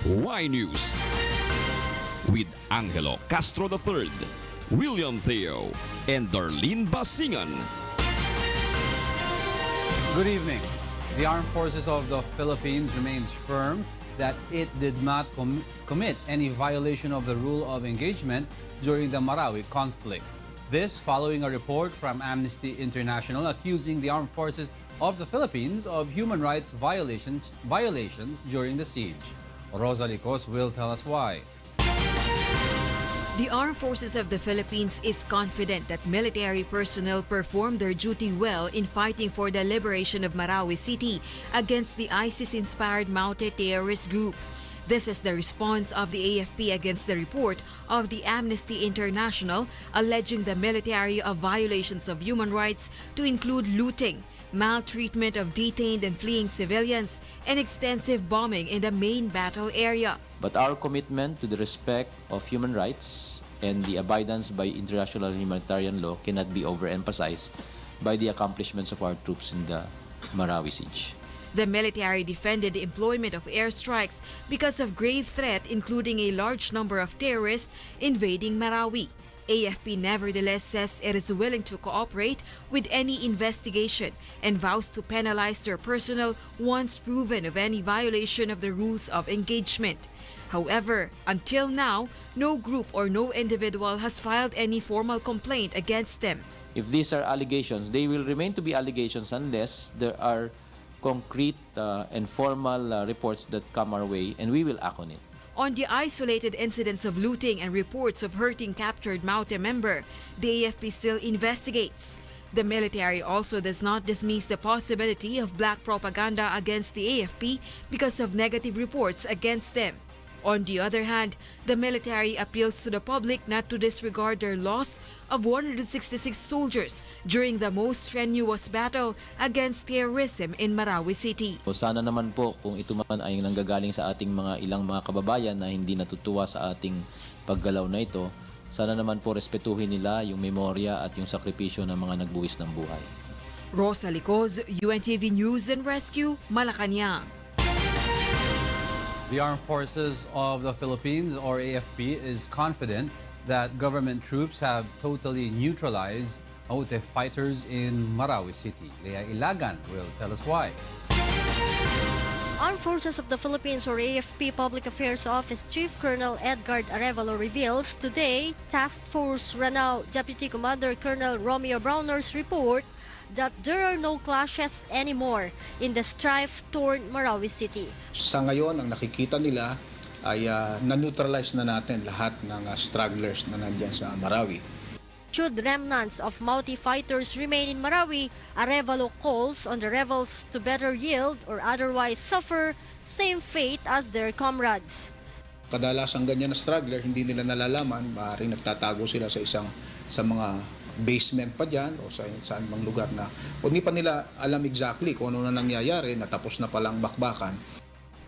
Y News with Angelo Castro III, William Theo, and Darlene Basingan. Good evening. The Armed Forces of the Philippines remains firm that it did not commit any violation of the rule of engagement during the Marawi conflict. This following a report from Amnesty International accusing the Armed Forces of the Philippines of human rights violations during the siege. Rosa Licos will tell us why. The Armed Forces of the Philippines is confident that military personnel performed their duty well in fighting for the liberation of Marawi City against the ISIS-inspired mounted terrorist group. This is the response of the AFP against the report of the Amnesty International alleging the military of violations of human rights to include looting, maltreatment of detained and fleeing civilians, and extensive bombing in the main battle area. But our commitment to the respect of human rights and the abidance by international humanitarian law cannot be overemphasized by the accomplishments of our troops in the Marawi siege. The military defended the employment of airstrikes because of grave threat, including a large number of terrorists invading Marawi. AFP nevertheless says it is willing to cooperate with any investigation and vows to penalize their personnel once proven of any violation of the rules of engagement. However, until now, no group or no individual has filed any formal complaint against them. If these are allegations, they will remain to be allegations unless there are concrete and formal reports that come our way, and we will act on it. On the isolated incidents of looting and reports of hurting captured Maute member, the AFP still investigates. The military also does not dismiss the possibility of black propaganda against the AFP because of negative reports against them. On the other hand, the military appeals to the public not to disregard their loss of 166 soldiers during the most strenuous battle against terrorism in Marawi City. So sana naman po kung ito man ay nanggagaling sa ating ilang mga kababayan na hindi natutuwa sa ating paggalaw na ito, sana naman po respetuhin nila yung memorya at yung sakripisyo ng mga nagbuwis ng buhay. Rosa Licos, UNTV News and Rescue, Malacañang. The Armed Forces of the Philippines, or AFP, is confident that government troops have totally neutralized Maute fighters in Marawi City. Lea Ilagan will tell us why. Armed Forces of the Philippines, or AFP Public Affairs Office Chief Colonel Edgar Arevalo reveals today Task Force Ranao Deputy Commander Colonel Romeo Browner's report that there are no clashes anymore in the strife-torn Marawi City. Sa ngayon, ang nakikita nila ay na-neutralize na natin lahat ng stragglers na nandyan sa Marawi. Should remnants of Maute fighters remain in Marawi, Arevalo calls on the rebels to better yield or otherwise suffer same fate as their comrades. Kadalasang ganyan na straggler, hindi nila nalalaman, maaaring nagtatago sila sa mga basement pa dyan o sa saan mang lugar na kung hindi pa nila alam exactly kung ano na nangyayari, natapos na palang bakbakan.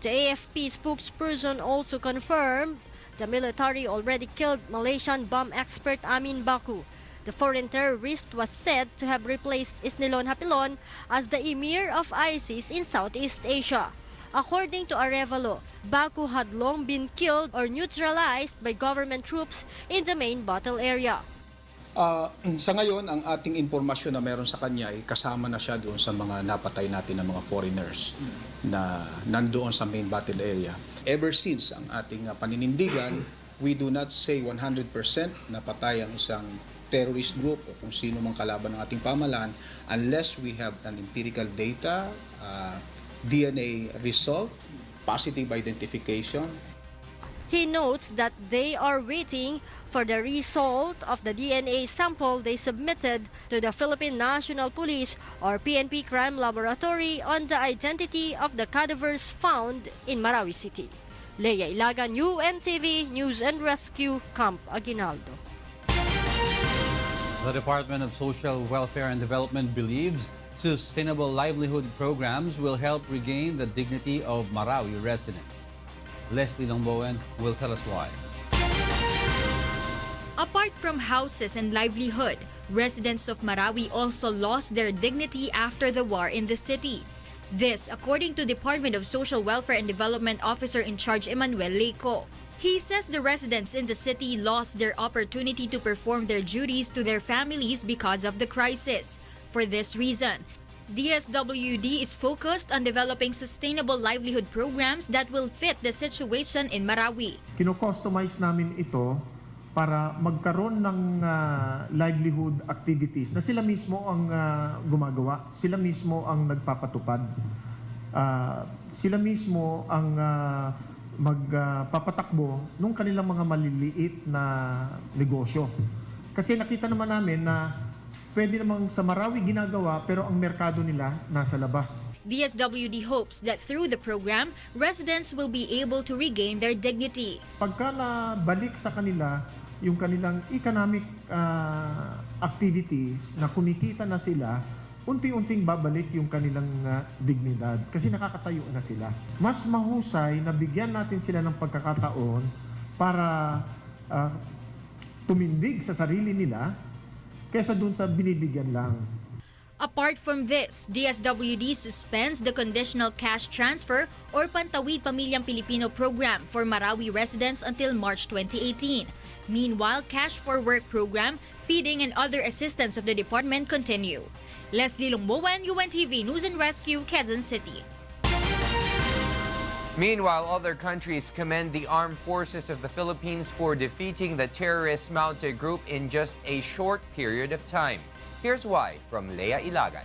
The AFP spokesperson also confirmed the military already killed Malaysian bomb expert Amin Baku. The foreign terrorist was said to have replaced Isnilon Hapilon as the emir of ISIS in Southeast Asia. According to Arevalo, Baku had long been killed or neutralized by government troops in the main battle area. Sa ngayon, ang ating impormasyon na meron sa kanya ay kasama na siya doon sa mga napatay natin ng mga foreigners na nandoon sa main battle area. Ever since ang ating paninindigan, we do not say 100% na patay ang isang terrorist group o kung sino mang kalaban ng ating pamahalaan unless we have an empirical data, DNA result, positive identification. He notes that they are waiting for the result of the DNA sample they submitted to the Philippine National Police or PNP Crime Laboratory on the identity of the cadavers found in Marawi City. Lea Ilagan, UNTV News and Rescue, Camp Aguinaldo. The Department of Social Welfare and Development believes sustainable livelihood programs will help regain the dignity of Marawi residents. Leslie Longbowen will tell us why. Apart from houses and livelihood, residents of Marawi also lost their dignity after the war in the city. This, according to Department of Social Welfare and Development Officer in Charge Emmanuel Leco. He says the residents in the city lost their opportunity to perform their duties to their families because of the crisis. For this reason, DSWD is focused on developing sustainable livelihood programs that will fit the situation in Marawi. Kino-customize namin ito para magkaroon ng livelihood activities na sila mismo ang gumagawa, sila mismo ang nagpapatupad, sila mismo ang magpapatakbo nung kanilang mga maliliit na negosyo. Kasi nakita naman namin na pwede namang sa Marawi ginagawa pero ang merkado nila nasa labas. DSWD hopes that through the program, residents will be able to regain their dignity. Pagka nabalik sa kanila yung kanilang economic activities na kumikita na sila, unti-unting babalik yung kanilang dignidad kasi nakakatayo na sila. Mas mahusay na bigyan natin sila ng pagkakataon para tumindig sa sarili nila kaysa dun sa binibigyan lang. Apart from this, DSWD suspends the conditional cash transfer or Pantawid Pamilyang Pilipino program for Marawi residents until March 2018. Meanwhile, Cash for Work program, feeding and other assistance of the department continue. Leslie Longbowen, UNTV News and Rescue, Quezon City. Meanwhile, other countries commend the armed forces of the Philippines for defeating the terrorist mounted group in just a short period of time. Here's why from Leah Ilagan.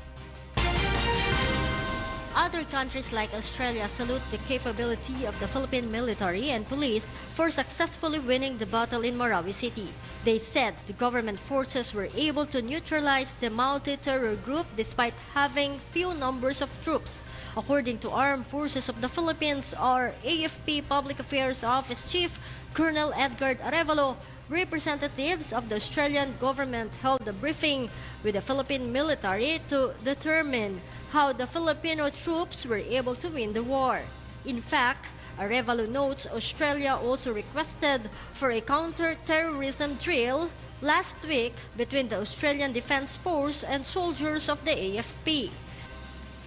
Other countries like Australia salute the capability of the Philippine military and police for successfully winning the battle in Marawi City. They said the government forces were able to neutralize the multi-terror group despite having few numbers of troops. According to Armed Forces of the Philippines, or AFP Public Affairs Office Chief Colonel Edgar Arevalo, representatives of the Australian government held a briefing with the Philippine military to determine how the Filipino troops were able to win the war. In fact, Arevalo notes Australia also requested for a counter-terrorism drill last week between the Australian Defence Force and soldiers of the AFP.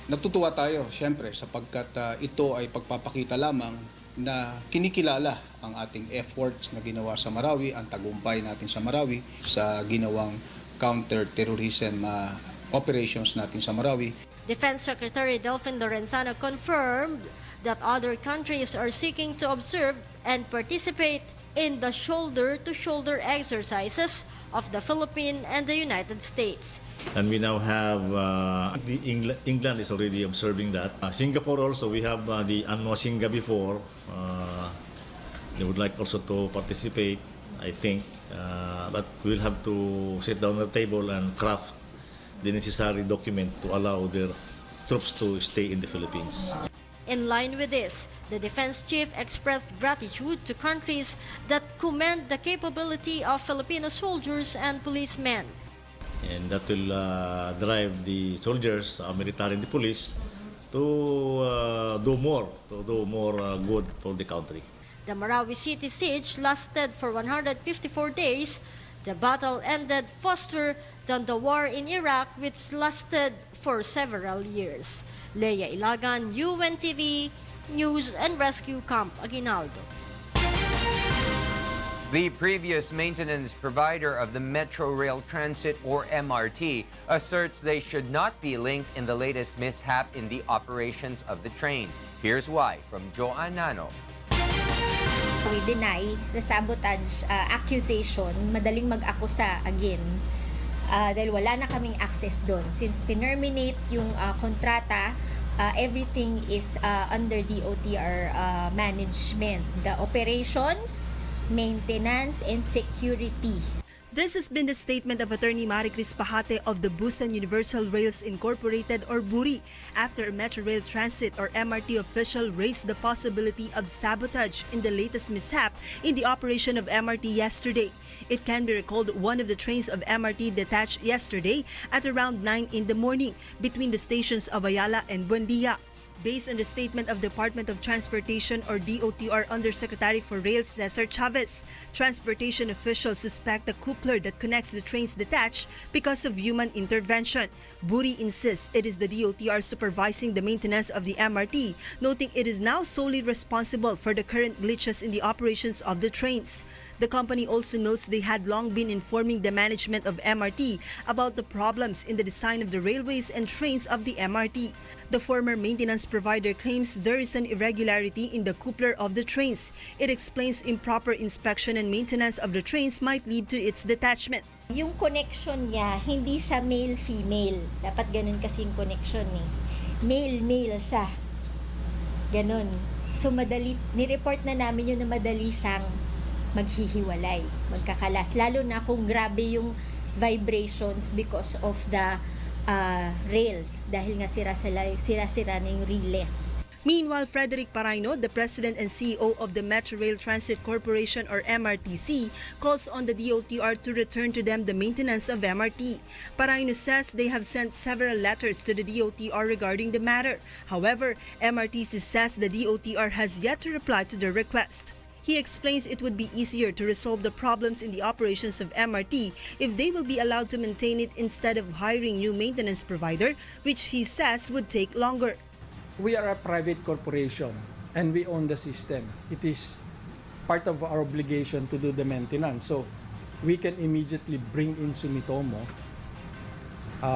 Natutuwa tayo, siyempre, sapagkat ito ay pagpapakita lamang na kinikilala ang ating efforts na ginawa sa Marawi, ang tagumpay natin sa Marawi, sa ginawang counter-terrorism operations natin sa Marawi. Defense Secretary Delfin Lorenzana confirmed that other countries are seeking to observe and participate in the shoulder-to-shoulder exercises of the Philippines and the United States. And we now have England is already observing that. Singapore also, we have the Singa before. They would like also to participate, I think. But we'll have to sit down at the table and craft the necessary document to allow their troops to stay in the Philippines. In line with this, the defense chief expressed gratitude to countries that commend the capability of Filipino soldiers and policemen. And that will drive the soldiers, military and the police to do more good for the country. The Marawi City siege lasted for 154 days. The battle ended faster than the war in Iraq, which lasted for several years. Leah Ilagan, UNTV, News and Rescue Camp Aguinaldo. The previous maintenance provider of the Metro Rail Transit, or MRT, asserts they should not be linked in the latest mishap in the operations of the train. Here's why from Joanne Nano. We deny the sabotage accusation, madaling mag-akusa again dahil wala na kaming access doon. Since terminate yung kontrata, everything is under DOTR management. The operations, maintenance, and security. This has been the statement of Attorney Maricris Pahate of the Busan Universal Rails Incorporated, or BURI, after a Metro Rail Transit or MRT official raised the possibility of sabotage in the latest mishap in the operation of MRT yesterday. It can be recalled one of the trains of MRT detached yesterday at around 9 in the morning between the stations of Ayala and Buendia. Based on the statement of Department of Transportation or DOTR Undersecretary for Rails Cesar Chavez, transportation officials suspect the coupler that connects the trains detached because of human intervention. BURI insists it is the DOTR supervising the maintenance of the MRT, noting it is now solely responsible for the current glitches in the operations of the trains. The company also notes they had long been informing the management of MRT about the problems in the design of the railways and trains of the MRT. The former maintenance provider claims there is an irregularity in the coupler of the trains. It explains improper inspection and maintenance of the trains might lead to its detachment. Yung connection niya, hindi siya male-female. Dapat ganun kasi yung connection eh. Male-male siya. Ganun. So madali, nireport na namin yun na madali siyang maghihiwalay, magkakalas. Lalo na kung grabe yung vibrations because of the rails. Dahil nga sira-sira na yung relays. Meanwhile, Frederick Paraino, the president and CEO of the Metro Rail Transit Corporation or MRTC, calls on the DOTR to return to them the maintenance of MRT. Paraino says they have sent several letters to the DOTR regarding the matter. However, MRTC says the DOTR has yet to reply to their request. He explains it would be easier to resolve the problems in the operations of MRT if they will be allowed to maintain it instead of hiring new maintenance provider, which he says would take longer. We are a private corporation and we own the system. It is part of our obligation to do the maintenance. So we can immediately bring in Sumitomo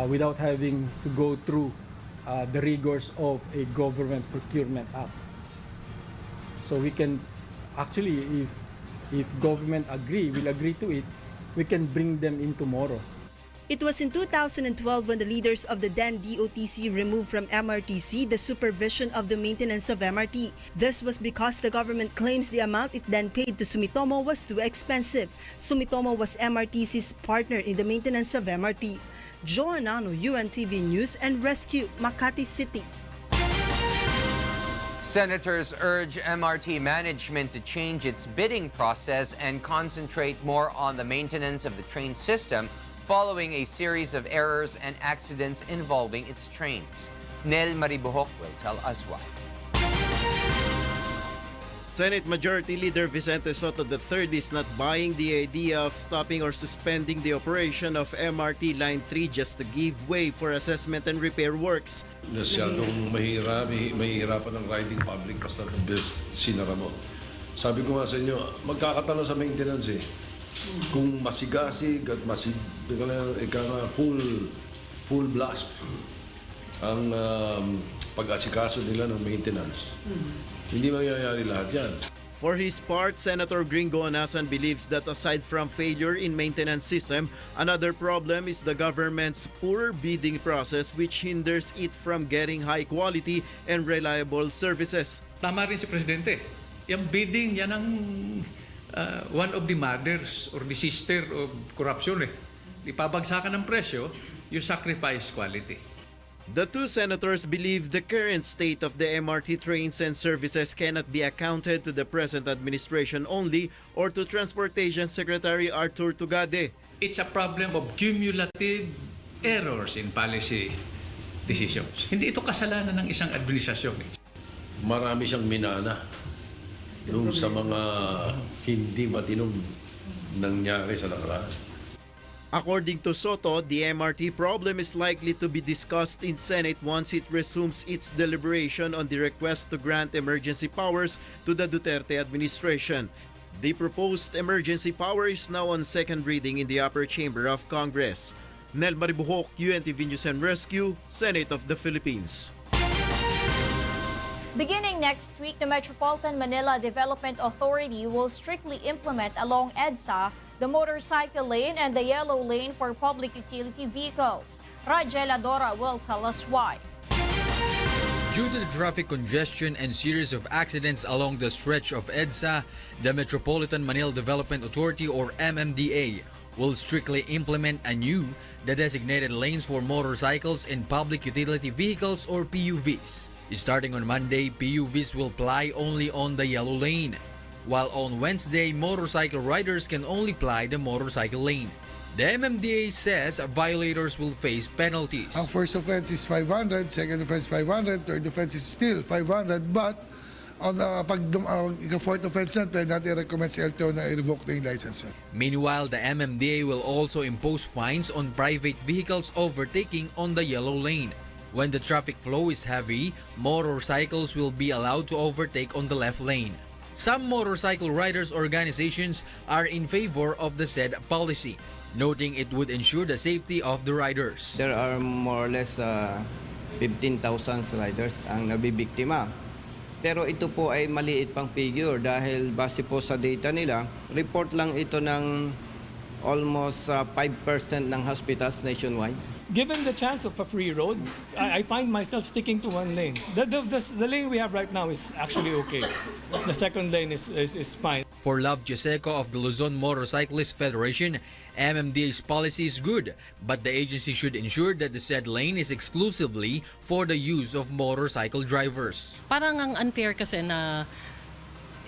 without having to go through the rigors of a government procurement act. So we can actually, if government will agree to it, we can bring them in tomorrow. It was in 2012 when the leaders of the then DOTC removed from MRTC the supervision of the maintenance of MRT. This was because the government claims the amount it then paid to Sumitomo was too expensive. Sumitomo was MRTC's partner in the maintenance of MRT. Joanano, UNTV News and Rescue, Makati City. Senators urge MRT management to change its bidding process and concentrate more on the maintenance of the train system following a series of errors and accidents involving its trains. Nel Maribuhok will tell us why. Senate Majority Leader Vicente Soto III is not buying the idea of stopping or suspending the operation of MRT Line 3 just to give way for assessment and repair works. Masyadong mahihirapan ng riding public basta sinara mo. Sabi ko nga sa inyo, magkakatalo sa maintenance eh. Kung masigasig at full blast ang pag-asikaso nila ng maintenance, hindi mangyayari lahat yan. For his part, Senator Gringo Anasan believes that aside from failure in maintenance system, another problem is the government's poor bidding process which hinders it from getting high quality and reliable services. Tama rin si Presidente. Yung bidding, yan ang one of the mothers or the sister of corruption eh. Ipabagsakan ng presyo, you sacrifice quality. The two senators believe the current state of the MRT trains and services cannot be accounted to the present administration only or to Transportation Secretary Arthur Tugade. It's a problem of cumulative errors in policy decisions. Hindi ito kasalanan ng isang administrasyon. Marami siyang minana doon sa mga hindi matinong nangyari sa nakaraan. According to Soto, the MRT problem is likely to be discussed in Senate once it resumes its deliberation on the request to grant emergency powers to the Duterte administration. The proposed emergency power is now on second reading in the upper chamber of Congress. Nel Maribuhok, UNTV News and Rescue, Senate of the Philippines. Beginning next week, the Metropolitan Manila Development Authority will strictly implement along EDSA the motorcycle lane and the yellow lane for public utility vehicles. Rajela Dora will tell us why. Due to the traffic congestion and series of accidents along the stretch of EDSA, the Metropolitan Manila Development Authority or MMDA will strictly implement anew the designated lanes for motorcycles and public utility vehicles or PUVs. Starting on Monday, PUVs will ply only on the yellow lane, while on Wednesday, motorcycle riders can only ply the motorcycle lane. The MMDA says violators will face penalties. Ang first offense is 500, second offense 500, third offense is still 500, but on pag fourth offense yan, pwede natin recommend sa LTO na i-revoke na yung license. Meanwhile, the MMDA will also impose fines on private vehicles overtaking on the yellow lane. When the traffic flow is heavy, motorcycles will be allowed to overtake on the left lane. Some motorcycle riders' organizations are in favor of the said policy, noting it would ensure the safety of the riders. There are more or less 15,000 riders ang nabibiktima. Pero ito po ay maliit pang figure dahil base po sa data nila, report lang ito ng almost 5% ng hospitals nationwide. Given the chance of a free road, I find myself sticking to one lane. The lane we have right now is actually okay. The second lane is fine. For Love Cheseco of the Luzon Motorcyclist Federation, MMDA's policy is good, but the agency should ensure that the said lane is exclusively for the use of motorcycle drivers. Parang ang unfair kasi na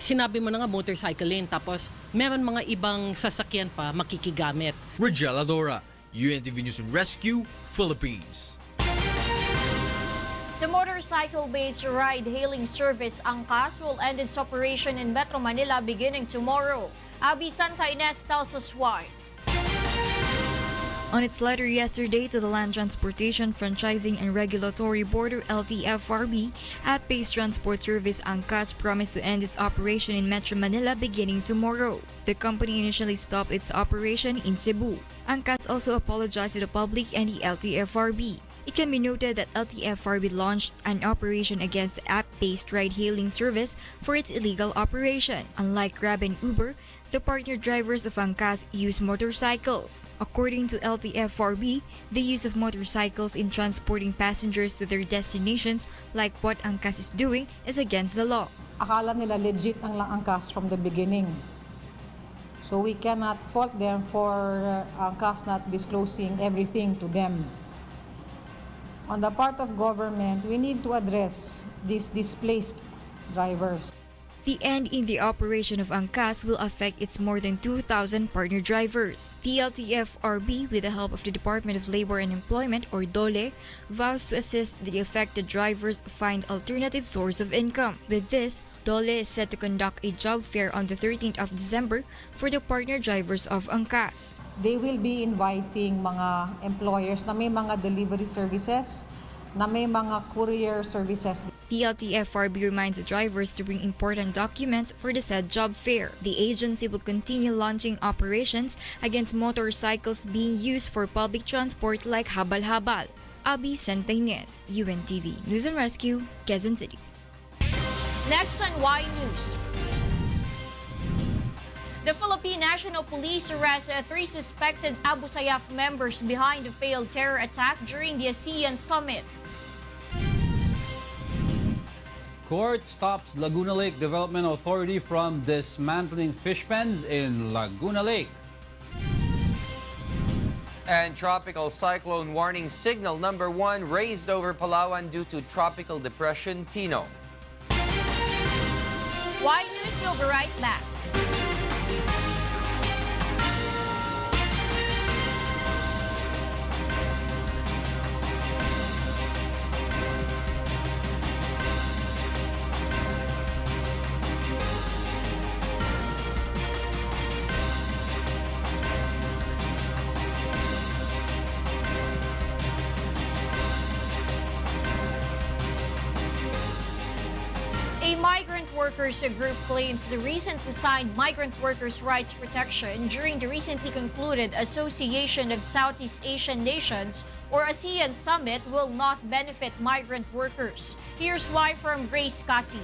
sinabi mo na nga motorcycle lane tapos meron mga ibang sasakyan pa makikigamit. Rigel Adora, UNTV News and Rescue, Philippines. The motorcycle-based ride-hailing service Angkas will end its operation in Metro Manila beginning tomorrow. Abby Santa Ines tells us why. On its letter yesterday to the Land Transportation Franchising and Regulatory Board or LTFRB, App-based transport service Angkas promised to end its operation in Metro Manila beginning tomorrow. The company initially stopped its operation in Cebu. Angkas also apologized to the public and the LTFRB. It can be noted that LTFRB launched an operation against the app-based ride-hailing service for its illegal operation. Unlike Grab and Uber, the partner drivers of Angkas use motorcycles. According to LTFRB, the use of motorcycles in transporting passengers to their destinations, like what Angkas is doing, is against the law. Akala nila legit ang Angkas from the beginning. So we cannot fault them for Angkas not disclosing everything to them. On the part of government, we need to address these displaced drivers. The end in the operation of Angkas will affect its more than 2,000 partner drivers. The LTFRB, with the help of the Department of Labor and Employment or DOLE, vows to assist the affected drivers find alternative source of income. With this, DOLE is set to conduct a job fair on the 13th of December for the partner drivers of Angkas. They will be inviting mga employers na may mga delivery services, na may mga courier services. The LTFRB reminds the drivers to bring important documents for the said job fair. The agency will continue launching operations against motorcycles being used for public transport like habal-habal. Abby Santa Ines, UNTV News and Rescue, Quezon City. Next on Y News. The Philippine National Police arrests 3 suspected Abu Sayyaf members behind the failed terror attack during the ASEAN Summit. Court stops Laguna Lake Development Authority from dismantling fish pens in Laguna Lake. And tropical cyclone warning signal number 1 raised over Palawan due to tropical depression Tino. Y News will be right back. A migrant workers group claims the recently signed Migrant Workers' Rights Protection during the recently concluded Association of Southeast Asian Nations or ASEAN Summit will not benefit migrant workers. Here's why from Grace Kasi.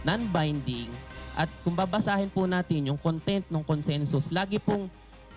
Non-binding at kung babasahin po natin yung content ng consensus, lagi pong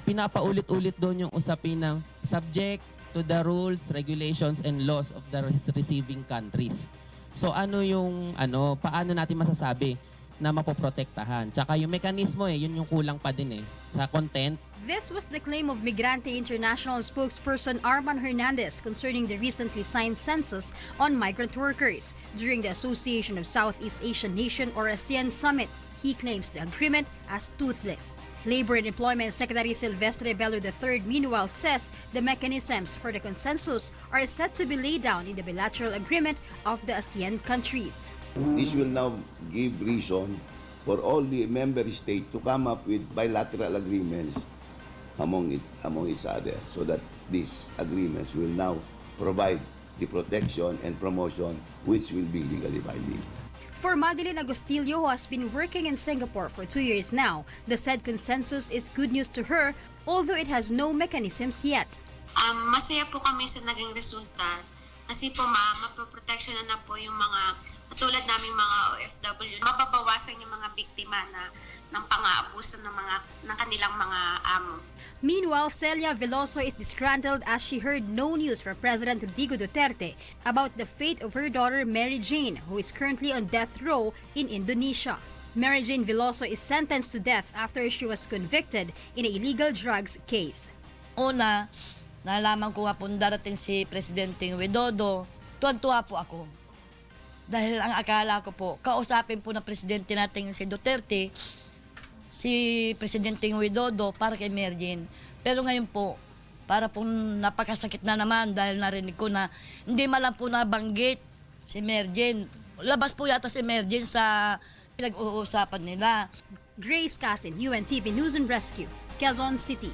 pinapaulit-ulit doon yung usapin ng subject to the rules, regulations, and laws of the receiving countries. So ano yung paano natin masasabi na mapoprotektahan. Tsaka yung mekanismo yun yung kulang pa din sa content. This was the claim of Migrant International spokesperson Arman Hernandez concerning the recently signed census on migrant workers. During the Association of Southeast Asian Nation or ASEAN Summit, he claims the agreement as toothless. Labor and Employment Secretary Silvestre Bello III meanwhile says the mechanisms for the consensus are set to be laid down in the bilateral agreement of the ASEAN countries. This will now give reason for all the member states to come up with bilateral agreements among each other, so that these agreements will now provide the protection and promotion which will be legally binding. For Madeline Agostillo, who has been working in Singapore for 2 years now, the said consensus is good news to her, although it has no mechanisms yet. Masaya po kami sa naging resulta kasi po mapoprotection na po yung mga tulad naming mga OFW. Mababawasan yung mga biktima ng pang-aabuso ng kanilang mga amo. Meanwhile, Celia Veloso is disgruntled as she heard no news from President Rodrigo Duterte about the fate of her daughter Mary Jane, who is currently on death row in Indonesia. Mary Jane Veloso is sentenced to death after she was convicted in an illegal drugs case. Una, nalaman ko nga po darating si Presidente Widodo, tuwan-tuwa po ako. Dahil ang akala ko po, kausapin po ng Presidente natin si Duterte, si Presidente Widodo para kay Mary Jane. Pero ngayon po, para po napakasakit na naman dahil narinig ko na hindi malang po nabanggit si Mary Jane. Labas po yata si Mary Jane sa pinag-uusapan nila. Grace Casin, UNTV News and Rescue, Quezon City.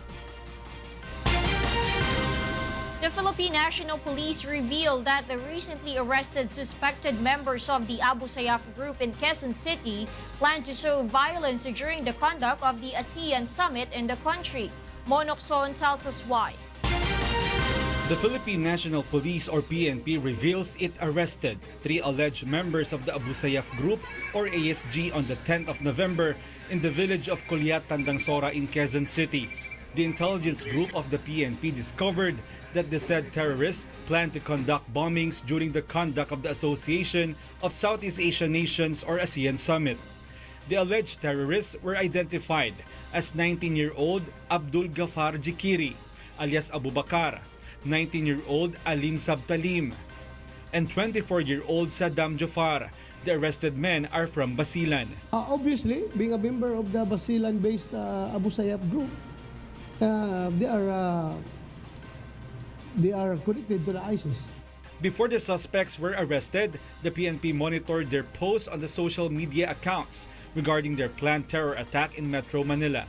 The Philippine National Police revealed that the recently arrested suspected members of the Abu Sayyaf group in Quezon City plan to show violence during the conduct of the ASEAN Summit in the country. Monokson tells us why. The Philippine National Police or PNP reveals it arrested 3 alleged members of the Abu Sayyaf group or ASG on the 10th of November in the village of Kulyat, Tandangsora in Quezon City. The intelligence group of the PNP discovered that the said terrorists planned to conduct bombings during the conduct of the Association of Southeast Asian Nations or ASEAN Summit. The alleged terrorists were identified as 19-year-old Abdul Ghaffar Jikiri alias Abu Bakar, 19-year-old Alim Sabtalim, and 24-year-old Saddam Jafar. The arrested men are from Basilan. Obviously, being a member of the Basilan-based Abu Sayyaf group, they are connected to the ISIS. Before the suspects were arrested, the PNP monitored their posts on the social media accounts regarding their planned terror attack in Metro Manila.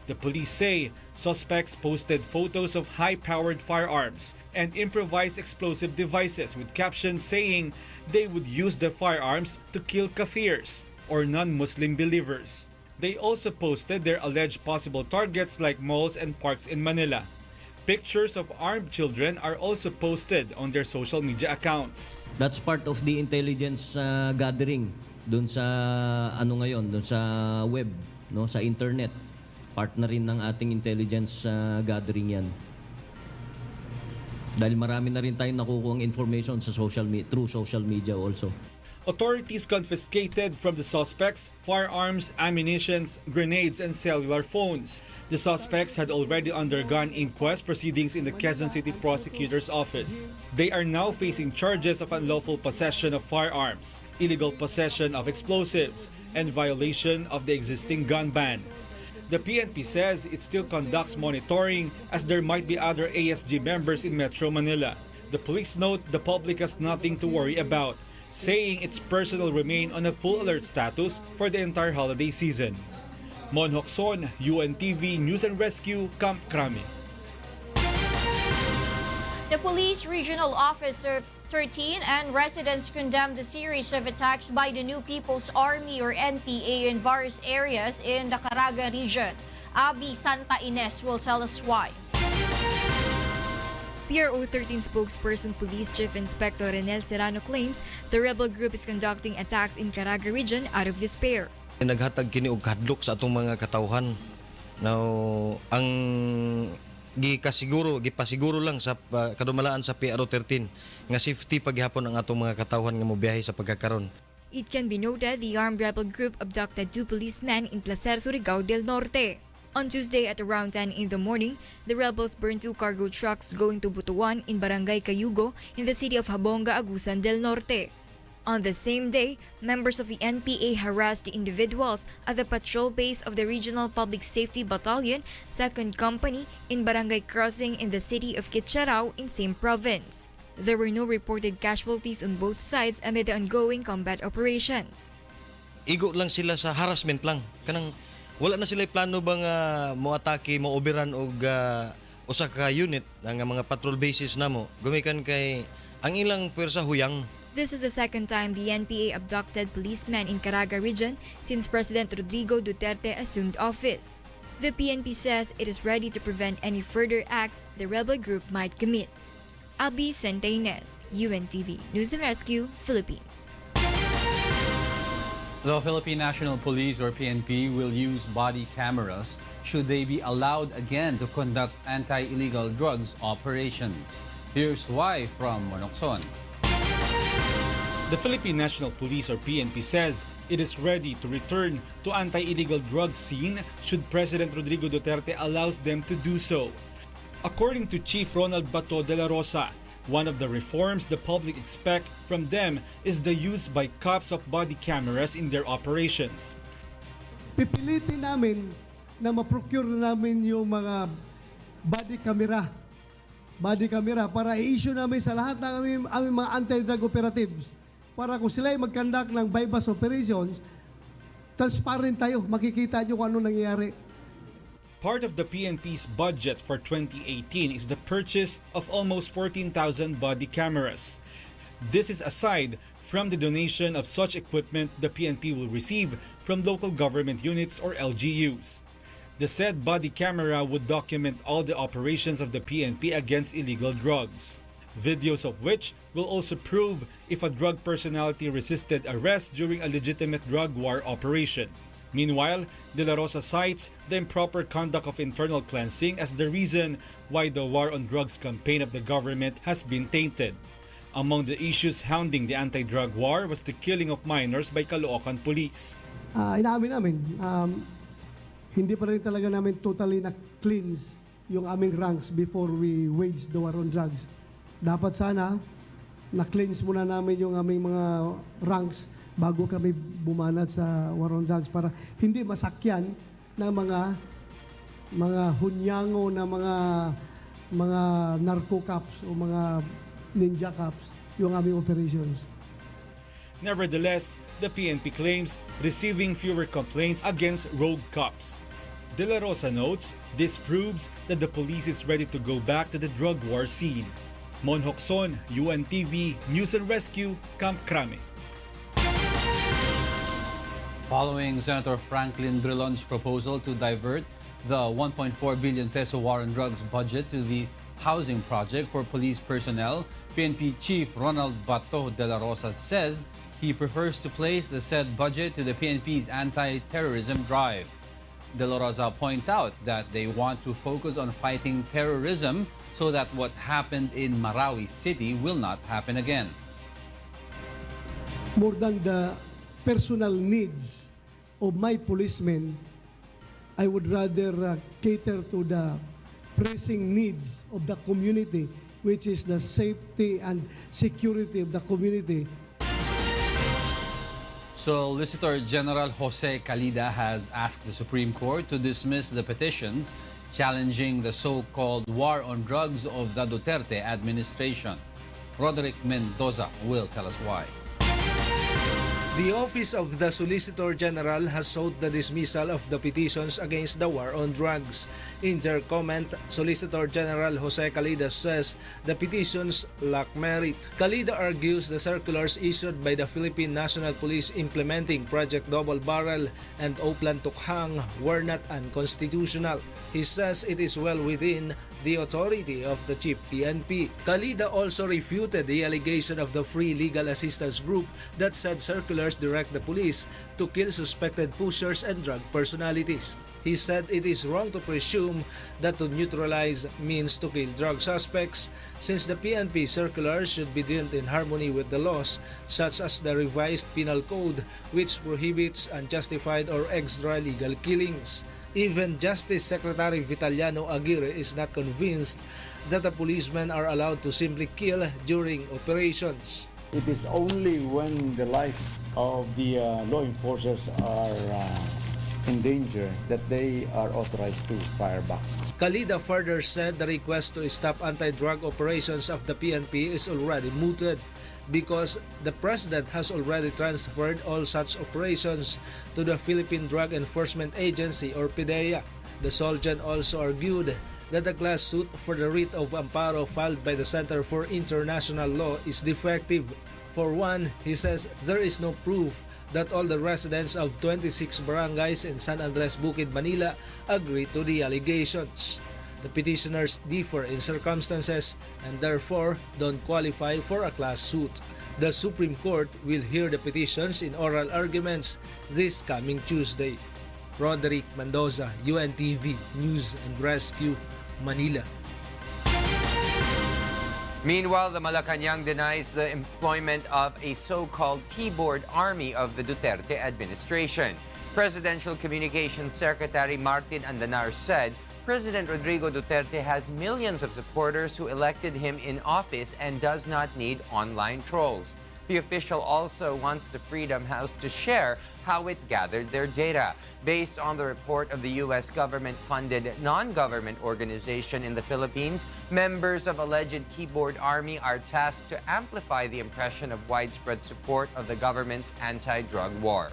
The police say suspects posted photos of high-powered firearms and improvised explosive devices with captions saying they would use the firearms to kill kafirs or non-Muslim believers. They also posted their alleged possible targets like malls and parks in Manila. Pictures of armed children are also posted on their social media accounts. That's part of the intelligence gathering doon sa doon sa web, no, sa internet. Part na rin ng ating intelligence gathering 'yan. Dahil marami na rin tayong nakukuhang information sa through social media also. Authorities confiscated from the suspects firearms, ammunitions, grenades, and cellular phones. The suspects had already undergone inquest proceedings in the Quezon City Prosecutor's Office. They are now facing charges of unlawful possession of firearms, illegal possession of explosives, and violation of the existing gun ban. The PNP says it still conducts monitoring as there might be other ASG members in Metro Manila. The police note the public has nothing to worry about, saying its personnel remain on a full alert status for the entire holiday season. Mon Hokson, UNTV News and Rescue, Camp Crame. The Police Regional Officer 13 and residents condemned the series of attacks by the New People's Army or NPA in various areas in the Caraga region. Abby Santa Ines will tell us why. PRO 13 spokesperson Police Chief Inspector Renel Serrano claims the rebel group is conducting attacks in Caraga region out of despair. Naghatag kini og hadlok sa atong mga katawhan. Now, ang gipasiguro lang sa kadumalaan sa PRO 13 nga safety paghapon ang atong mga katawhan nga mobiyahe sa pagkakaron. It can be noted the armed rebel group abducted 2 policemen in Placer, Surigao del Norte. On Tuesday at around 10 in the morning, the rebels burned 2 cargo trucks going to Butuan in Barangay Cayugo in the city of Habonga, Agusan del Norte. On the same day, members of the NPA harassed the individuals at the patrol base of the Regional Public Safety Battalion, 2nd Company, in Barangay Crossing in the city of Kitcharao in same province. There were no reported casualties on both sides amid the ongoing combat operations. Igo lang sila sa harassment lang. Kanang wala na sila plano bang mo atake, mo oberan og usa ka unit nga mga patrol bases namo. Gumikan kay ang ilang pwersa huyang. This is the second time the NPA abducted policemen in Caraga region since President Rodrigo Duterte assumed office. The PNP says it is ready to prevent any further acts the rebel group might commit. Abby Centenes, UNTV News and Rescue, Philippines. The Philippine National Police or PNP will use body cameras should they be allowed again to conduct anti-illegal drugs operations. Here's why from Monokson. The Philippine National Police or PNP says it is ready to return to anti-illegal drug scene should President Rodrigo Duterte allows them to do so. According to Chief Ronald Bato de la Rosa, one of the reforms the public expect from them is the use by cops of body cameras in their operations. Pipilitin namin na ma-procure namin yung mga body camera para i-issue namin sa lahat ng aming mga anti-drug operatives para kung sila ay mag-conduct ng bypass operations, transparent tayo, makikita nyo kung ano nangyayari. Part of the PNP's budget for 2018 is the purchase of almost 14,000 body cameras. This is aside from the donation of such equipment the PNP will receive from local government units or LGUs. The said body camera would document all the operations of the PNP against illegal drugs, videos of which will also prove if a drug personality resisted arrest during a legitimate drug war operation. Meanwhile, De La Rosa cites the improper conduct of internal cleansing as the reason why the war on drugs campaign of the government has been tainted. Among the issues hounding the anti-drug war was the killing of minors by Caloocan police. Inaamin namin, hindi pa rin talaga namin totally na-cleanse yung aming ranks before we wage the war on drugs. Dapat sana na-cleanse muna namin yung aming mga ranks bago kami bumanat sa war on drugs para hindi masakyan ng mga hunyango na mga narco cops o mga ninja cops yung aming operations. Nevertheless, the PNP claims receiving fewer complaints against rogue cops. De La Rosa notes this proves that the police is ready to go back to the drug war scene. Mon Hokson, UNTV News and Rescue, Camp Crame. Following Senator Franklin Drilon's proposal to divert the 1.4 billion peso war on drugs budget to the housing project for police personnel, PNP Chief Ronald Bato de la Rosa says he prefers to place the said budget to the PNP's anti-terrorism drive. De la Rosa points out that they want to focus on fighting terrorism so that what happened in Marawi City will not happen again. More than the personal needs of my policemen, I would rather cater to the pressing needs of the community, which is the safety and security of the community. Solicitor General Jose Calida has asked the Supreme Court to dismiss the petitions challenging the so-called war on drugs of the Duterte administration. Roderick Mendoza will tell us why. The Office of the Solicitor General has sought the dismissal of the petitions against the war on drugs. In their comment, Solicitor General Jose Calida says the petitions lack merit. Calida argues the circulars issued by the Philippine National Police implementing Project Double Barrel and Oplan Tukhang were not unconstitutional. He says it is well within the authority of the chief PNP. Kalida also refuted the allegation of the Free Legal Assistance Group that said circulars direct the police to kill suspected pushers and drug personalities. He said it is wrong to presume that to neutralize means to kill drug suspects, since the PNP circulars should be deemed in harmony with the laws, such as the revised penal code, which prohibits unjustified or extra-legal killings. Even Justice Secretary Vitaliano Aguirre is not convinced that the policemen are allowed to simply kill during operations. It is only when the life of the law enforcers are in danger that they are authorized to fire back. Kalida further said the request to stop anti-drug operations of the PNP is already mooted because the President has already transferred all such operations to the Philippine Drug Enforcement Agency or PDEA. The Soljan also argued that the class suit for the writ of amparo filed by the Center for International Law is defective. For one, he says there is no proof that all the residents of 26 barangays in San Andres Bukid, Manila agree to the allegations. The petitioners differ in circumstances and therefore don't qualify for a class suit. The Supreme Court will hear the petitions in oral arguments this coming Tuesday. Roderick Mendoza, UNTV News and Rescue, Manila. Meanwhile, the Malacañang denies the employment of a so-called keyboard army of the Duterte administration. Presidential Communications Secretary Martin Andanar said President Rodrigo Duterte has millions of supporters who elected him in office and does not need online trolls. The official also wants the Freedom House to share how it gathered their data. Based on the report of the U.S. government-funded non-government organization in the Philippines, members of alleged keyboard army are tasked to amplify the impression of widespread support of the government's anti-drug war.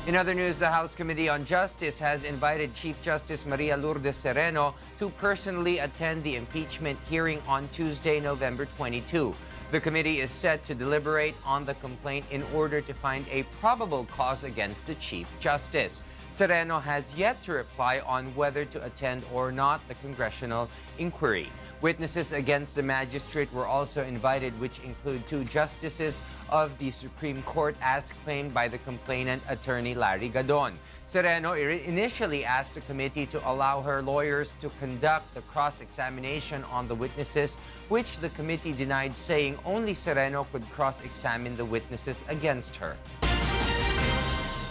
In other news, the House Committee on Justice has invited Chief Justice Maria Lourdes Sereno to personally attend the impeachment hearing on Tuesday, November 22. The committee is set to deliberate on the complaint in order to find a probable cause against the Chief Justice. Sereno has yet to reply on whether to attend or not the congressional inquiry. Witnesses against the magistrate were also invited, which include 2 justices of the Supreme Court as claimed by the complainant, Attorney Larry Gadon. Sereno initially asked the committee to allow her lawyers to conduct the cross-examination on the witnesses, which the committee denied, saying only Sereno could cross-examine the witnesses against her.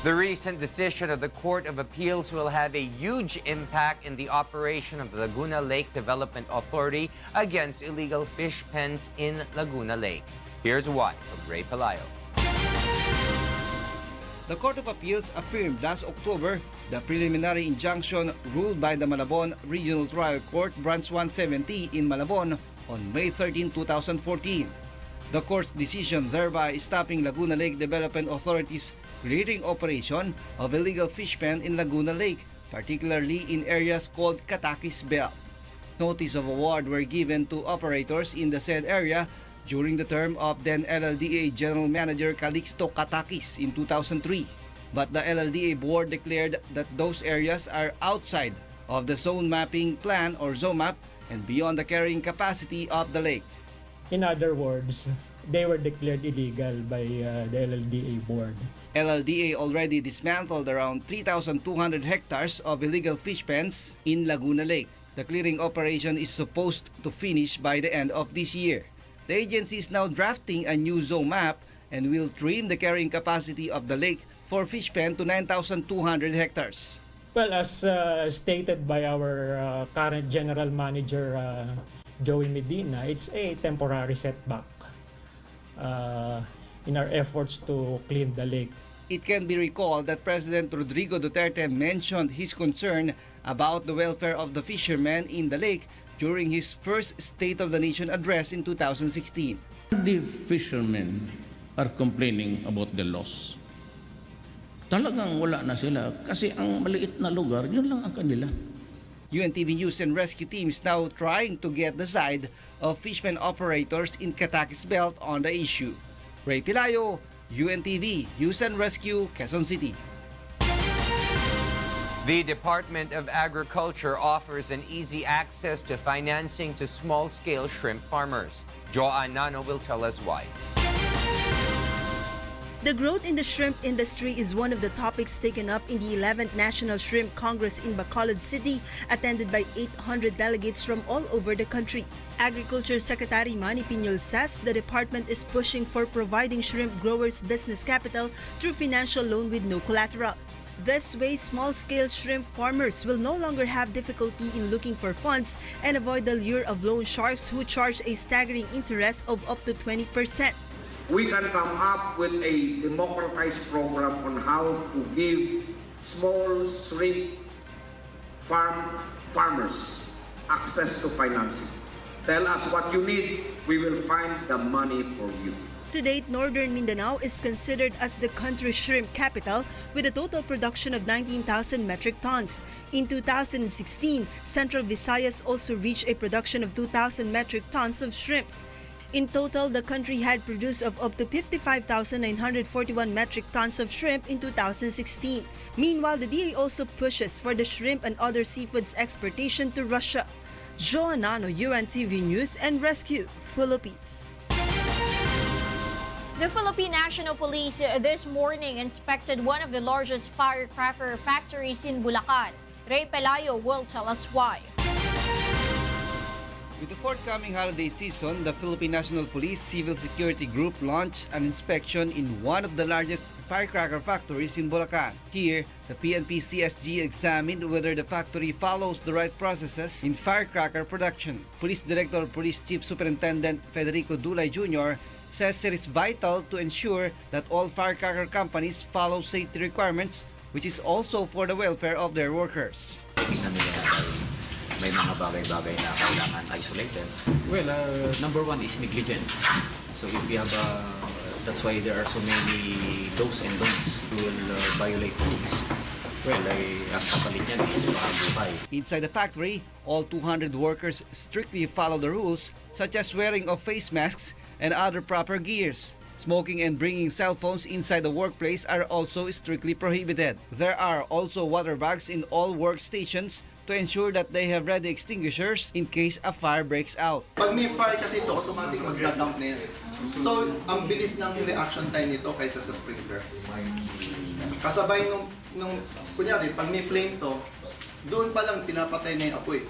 The recent decision of the Court of Appeals will have a huge impact in the operation of the Laguna Lake Development Authority against illegal fish pens in Laguna Lake. Here's why from Ray Palayo. The Court of Appeals affirmed last October the preliminary injunction ruled by the Malabon Regional Trial Court Branch 170 in Malabon on May 13, 2014. The court's decision thereby stopping Laguna Lake Development Authority's clearing operation of illegal fish pen in Laguna Lake, particularly in areas called Katakis Belt. Notice of award were given to operators in the said area during the term of then LLDA General Manager Calixto Katakis in 2003. But the LLDA board declared that those areas are outside of the zone mapping plan or ZOMAP and beyond the carrying capacity of the lake. In other words, they were declared illegal by the LLDA board. LLDA already dismantled around 3,200 hectares of illegal fish pens in Laguna Lake. The clearing operation is supposed to finish by the end of this year. The agency is now drafting a new zone map and will trim the carrying capacity of the lake for fish pen to 9,200 hectares. Well, as stated by our current general manager, Joey Medina, it's a temporary setback in our efforts to clean the lake. It can be recalled that President Rodrigo Duterte mentioned his concern about the welfare of the fishermen in the lake during his first State of the Nation address in 2016. The fishermen are complaining about the loss. Talagang wala na sila kasi ang maliit na lugar, yun lang ang kanila. UNTV News and Rescue Team is now trying to get the side of fishermen operators in Katakis Belt on the issue. Ray Pilayo, UNTV News and Rescue, Quezon City. The Department of Agriculture offers an easy access to financing to small-scale shrimp farmers. Joanne Nano will tell us why. The growth in the shrimp industry is one of the topics taken up in the 11th National Shrimp Congress in Bacolod City, attended by 800 delegates from all over the country. Agriculture Secretary Manny Piñol says the department is pushing for providing shrimp growers business capital through financial loan with no collateral. This way, small-scale shrimp farmers will no longer have difficulty in looking for funds and avoid the lure of loan sharks who charge a staggering interest of up to 20%. We can come up with a democratized program on how to give small shrimp farmers access to financing. Tell us what you need, we will find the money for you. To date, Northern Mindanao is considered as the country's shrimp capital with a total production of 19,000 metric tons. In 2016, Central Visayas also reached a production of 2,000 metric tons of shrimps. In total, the country had produced of up to 55,941 metric tons of shrimp in 2016. Meanwhile, the DA also pushes for the shrimp and other seafoods exportation to Russia. Joanne Nano, UNTV News and Rescue, Philippines. The Philippine National Police this morning inspected one of the largest firecracker factories in Bulacan. Ray Pelayo will tell us why. With the forthcoming holiday season, the Philippine National Police Civil Security Group launched an inspection in one of the largest firecracker factories in Bulacan. Here, the PNP CSG examined whether the factory follows the right processes in firecracker production. Police Director Police Chief Superintendent Federico Dulay Jr. says it is vital to ensure that all firecracker companies follow safety requirements, which is also for the welfare of their workers. May mga bagay-bagay na kailangan isolated. Well, number one is negligence. So if you have, that's why there are so many do's and don'ts who will violate rules. Well, ang kapalit niyan is buhay. Inside the factory, all 200 workers strictly follow the rules, such as wearing of face masks and other proper gears. Smoking and bringing cell phones inside the workplace are also strictly prohibited. There are also water bags in all workstations to ensure that they have ready extinguishers in case a fire breaks out. Pag may fire kasi ito, automatic mag-dump na yan. So, ang bilis ng reaction time nito kaysa sa sprinkler. Kasabay nung kunyari, pag may flame to, doon pa lang pinapatay na yung apoy.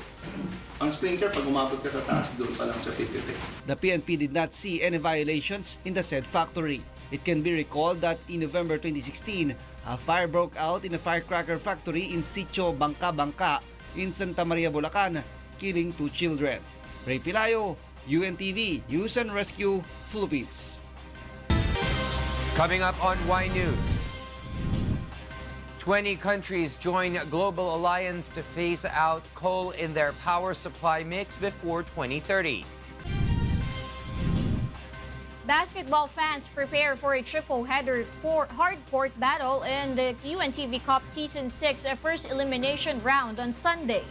Ang sprinkler, pag umabot ka sa taas, doon pa lang siya tipitik. The PNP did not see any violations in the said factory. It can be recalled that in November 2016, a fire broke out in a firecracker factory in Sitio Bangka in Santa Maria, Bulacan, killing 2 children. Ray Pilayo, UNTV, News and Rescue, Philippines. Coming up on Y News, 20 countries join global alliance to phase out coal in their power supply mix before 2030. Basketball fans prepare for a triple-header hard-court battle in the UNTV Cup Season 6 first elimination round on Sunday.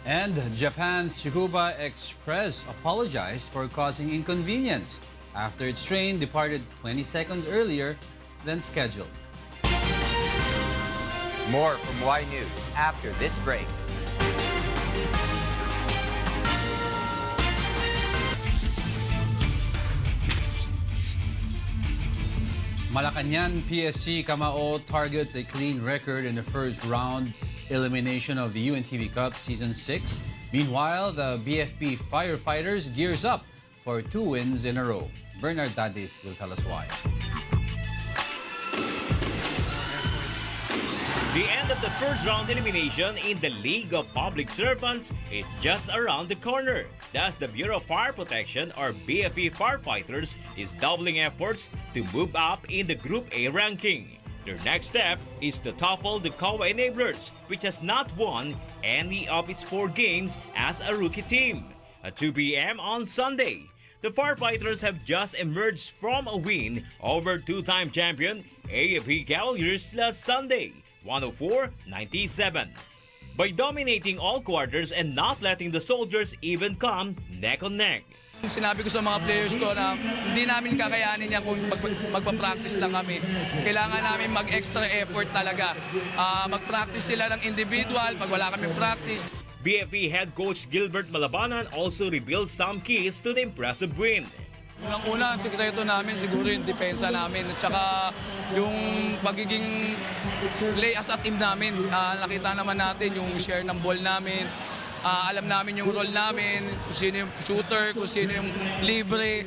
And Japan's Chihuba Express apologized for causing inconvenience after its train departed 20 seconds earlier than scheduled. More from Y News after this break. Malacañang PSC Kamao targets a clean record in the first round elimination of the UNTV Cup Season 6. Meanwhile, the BFP Firefighters gears up for 2 wins in a row. Bernard Dades will tell us why. The end of the first round elimination in the League of Public Servants is just around the corner. Thus, the Bureau of Fire Protection, or BFE Firefighters, is doubling efforts to move up in the Group A ranking. Their next step is to topple the COA Enablers, which has not won any of its 4 games as a rookie team. At 2 p.m. on Sunday, the Firefighters have just emerged from a win over 2-time champion AFP Cavaliers last Sunday, 104-97. By dominating all quarters and not letting the soldiers even come neck on neck. Sinabi ko sa mga players ko na hindi namin kakayanin yan kung magpa-practice lang kami. Kailangan namin mag-extra effort talaga. Mag-practice sila ng individual pag wala kaming practice. BFE head coach Gilbert Malabanan also revealed some keys to the impressive win. Unang-una, ang sekreto namin siguro yung depensa namin at saka yung pagiging play as a team namin. Nakita naman natin yung share ng ball namin. Alam namin yung role namin, kung sino yung shooter, kung sino yung libre.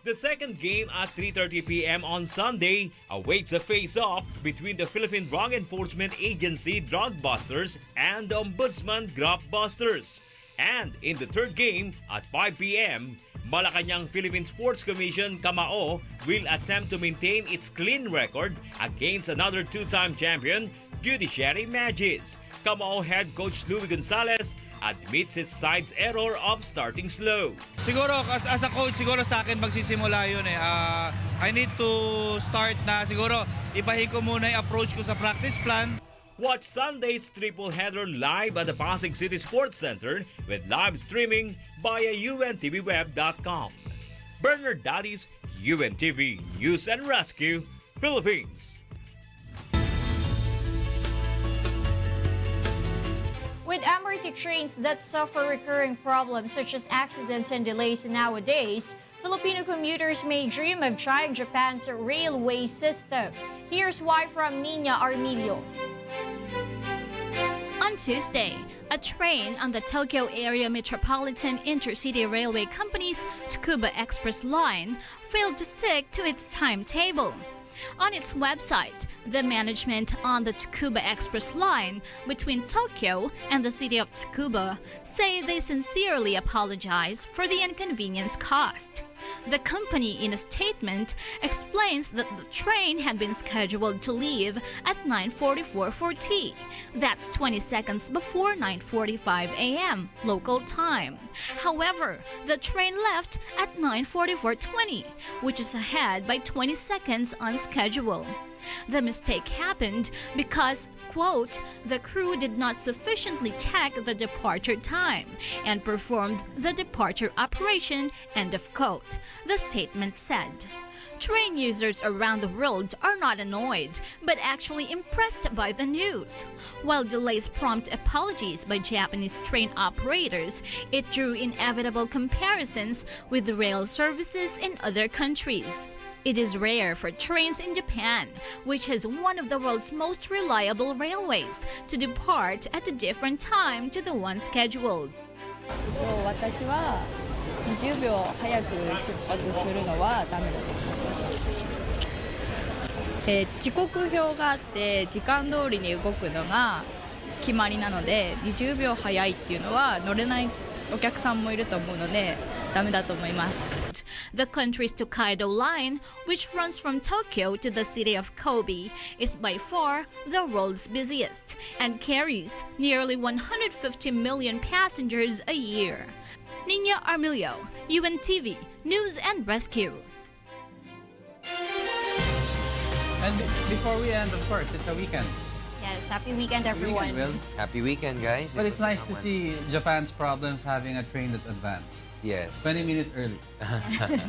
The second game at 3:30 p.m. on Sunday awaits a face-off between the Philippine Drug Enforcement Agency Drug Busters and the Ombudsman Grab Busters. And in the third game at 5 p.m., Malacañang Philippine Sports Commission Kamao will attempt to maintain its clean record against another two-time champion, Judiciary Magis. Kamao head coach Louis Gonzalez admits his side's error of starting slow. Siguro as a coach, siguro sa akin magsisimula yun eh. I need to start na siguro ibahin ko muna yung approach ko sa practice plan. Watch Sunday's triple header live at the Pasig City Sports Center with live streaming via UNTVweb.com. Bernard Daddies, UNTV News and Rescue, Philippines. With MRT trains that suffer recurring problems such as accidents and delays nowadays, Filipino commuters may dream of trying Japan's railway system. Here's why from Nina Armilio. On Tuesday, a train on the Tokyo Area Metropolitan Intercity Railway Company's Tsukuba Express line failed to stick to its timetable. On its website, the management on the Tsukuba Express line between Tokyo and the city of Tsukuba say they sincerely apologize for the inconvenience caused. The company, in a statement, explains that the train had been scheduled to leave at 9:44:40. That's 20 seconds before 9:45 a.m. local time. However, the train left at 9:44:20, which is ahead by 20 seconds on schedule. The mistake happened because, quote, the crew did not sufficiently check the departure time and performed the departure operation, end of quote, the statement said. Train users around the world are not annoyed, but actually impressed by the news. While delays prompt apologies by Japanese train operators, it drew inevitable comparisons with rail services in other countries. It is rare for trains in Japan, which has one of the world's most reliable railways, to depart at a different time to the one scheduled. 私は20秒早く出発するのはダメだと思います。時刻表があって時間通りに動くのが決まりなので、20秒早いっていうのは乗れないお客さんもいると思うのでダメだと思います。The country's Tokaido line, which runs from Tokyo to the city of Kobe, is by far the world's busiest and carries nearly 150 million passengers a year. Nina Armilio, UNTV News and Rescue. And before we end, of course, it's a weekend. Yes, happy weekend, everyone. Happy weekend, guys. But it's nice to see Japan's problems having a train that's advanced. Yes. 20 minutes early.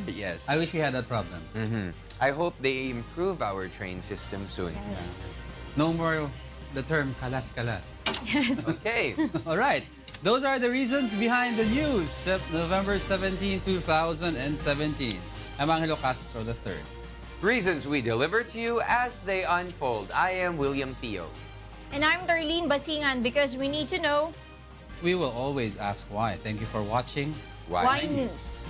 Yes. I wish we had that problem. I hope they improve our train system soon. Yes. No more the term kalas-kalas. Yes. Okay. All right. Those are the reasons behind the news. November 17, 2017. I'm Angelo Castro III. Reasons we deliver to you as they unfold. I am William Theo. And I'm Darlene Basingan, because we need to know. We will always ask why. Thank you for watching. Why News.